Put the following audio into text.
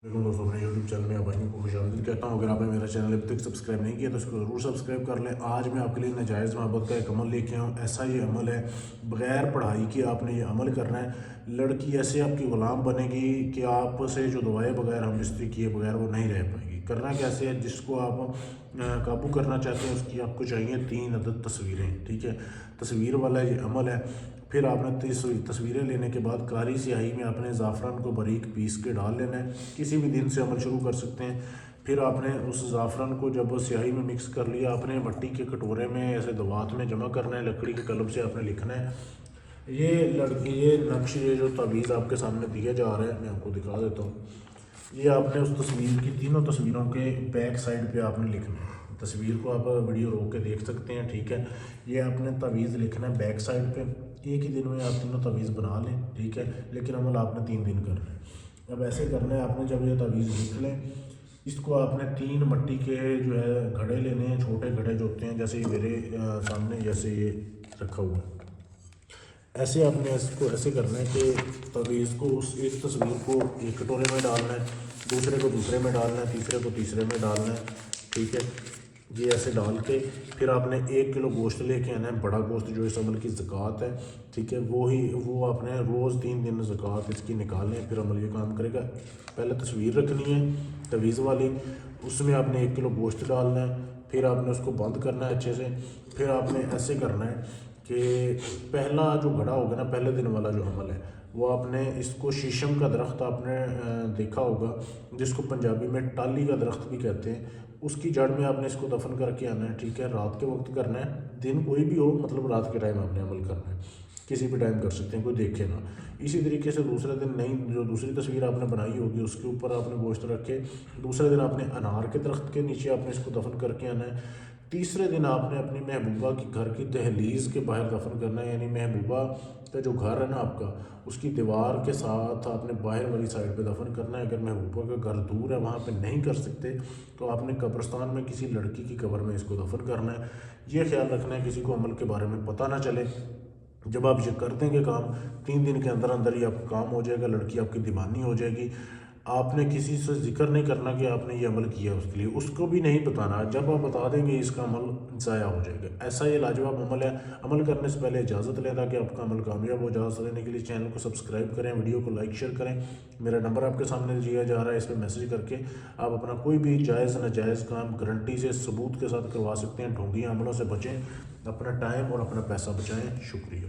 दोस्तों, अपने YouTube channel में आप भाइयों को खुशामदीद कहता हूँ। अगर आपने मेरा चैनल अभी तक सब्सक्राइब नहीं किया तो इसको ज़रूर सब्सक्राइब कर लें। आज मैं आपके लिए नाजायज़ मोहब्बत का एक अमल लेके आऊँ। ऐसा ये अमल है, बग़ैर पढ़ाई के आपने ये अमल करना है। लड़की ऐसे आपकी ग़ुलाम बनेगी कि आपसे जो दवाएँ बगैर हम बिस्तरी किए बगैर वो नहीं रह पाएगी। करना कैसे है, जिसको आप काबू करना चाहते हैं उसकी आपको चाहिए 3 अदद तस्वीरें। ठीक है, तस्वीर वाला ये अमल है। फिर आपने तस्वीरें लेने के बाद कारी स्याही में आपने ज़ाफ़रान को बारीक पीस के डाल लेना है। किसी भी दिन से अमल शुरू कर सकते हैं। फिर आपने उस ज़ाफ़रान को जब स्याही में मिक्स कर लिया, आपने मट्टी के कटोरे में ऐसे दवात में जमा करना है। लकड़ी के कलम से आपने लिखना है। ये नक्श, ये जो तावीज़ आपके सामने दिया जा रहा है, मैं आपको दिखा देता हूँ। ये आपने उस तस्वीर की, तीनों तस्वीरों के बैक साइड पे आपने लिखना है। तस्वीर को आप वीडियो रोक के देख सकते हैं। ठीक है, ये आपने तावीज़ लिखना है बैक साइड पे। एक ही दिन में आप तीनों तावीज़ बना लें। ठीक है, लेकिन अमल आपने 3 दिन करना है। अब ऐसे करना है आपने, जब ये तावीज़ लिख लें, इसको आपने 3 मट्टी के जो है घड़े लेने हैं। छोटे घड़े जो होते हैं, जैसे ये मेरे सामने जैसे ये रखा हुआ है, ऐसे आपने इसको ऐसे करना है कि तावीज़ को उस एक तस्वीर को एक कटोरे में डालना है, दूसरे को दूसरे में डालना है, तीसरे को तीसरे में डालना है। ठीक है, ये ऐसे डाल के फिर आपने 1 किलो गोश्त लेके आना है, बड़ा गोश्त जो इस अमल की ज़कात है। ठीक है, वो आपने रोज़ 3 दिन ज़कात इसकी निकालनी है, फिर अमल ये काम करेगा। पहले तस्वीर रखनी है तवीज़ वाली, उसमें आपने 1 किलो गोश्त डालना है, फिर आपने उसको बंद करना है अच्छे से। फिर आपने ऐसे करना है कि पहला जो घड़ा होगा ना, पहले दिन वाला जो अमल है, वो आपने इसको शीशम का दरख्त आपने देखा होगा, जिसको पंजाबी में टाली का दरख्त भी कहते हैं, उसकी जड़ में आपने इसको दफन करके आना है। ठीक है, रात के वक्त करना है, दिन कोई भी हो, मतलब रात के टाइम आपने अमल करना है। किसी भी टाइम कर सकते हैं, कोई देखे ना। इसी तरीके से दूसरे दिन नई जो दूसरी तस्वीर आपने बनाई होगी, उसके ऊपर आपने गोश्त रख के दूसरे दिन आपने अनार के दरख्त के नीचे आपने इसको दफन करके आना है। तीसरे दिन आपने अपनी महबूबा की घर की दहलीज़ के बाहर दफन करना है। यानी महबूबा का जो घर है ना आपका, उसकी दीवार के साथ आपने बाहर वाली साइड पे दफन करना है। अगर महबूबा का घर दूर है, वहाँ पे नहीं कर सकते, तो आपने कब्रिस्तान में किसी लड़की की कब्र में इसको दफन करना है। ये ख्याल रखना है किसी को अमल के बारे में पता ना चले। जब आप ये कर देंगे काम, 3 दिन के अंदर अंदर ही आपका काम हो जाएगा, लड़की आपकी दीवानी हो जाएगी। आपने किसी से जिक्र नहीं करना कि आपने ये अमल किया, उसके लिए उसको भी नहीं बताना। जब आप बता देंगे, इसका अमल ज़ाया हो जाएगा। ऐसा ये लाजवाब अमल है। अमल करने से पहले इजाज़त लें ताकि आपका अमल कामयाब हो। इजाज़त लेने के लिए चैनल को सब्सक्राइब करें, वीडियो को लाइक शेयर करें। मेरा नंबर आपके सामने दिया जा रहा है, इस पर मैसेज करके आप अपना कोई भी जायज़ नाजायज़ काम गारंटी से सबूत के साथ करवा सकते हैं। ढोंगी अमलों से बचें, अपना टाइम और अपना पैसा बचाएँ। शुक्रिया।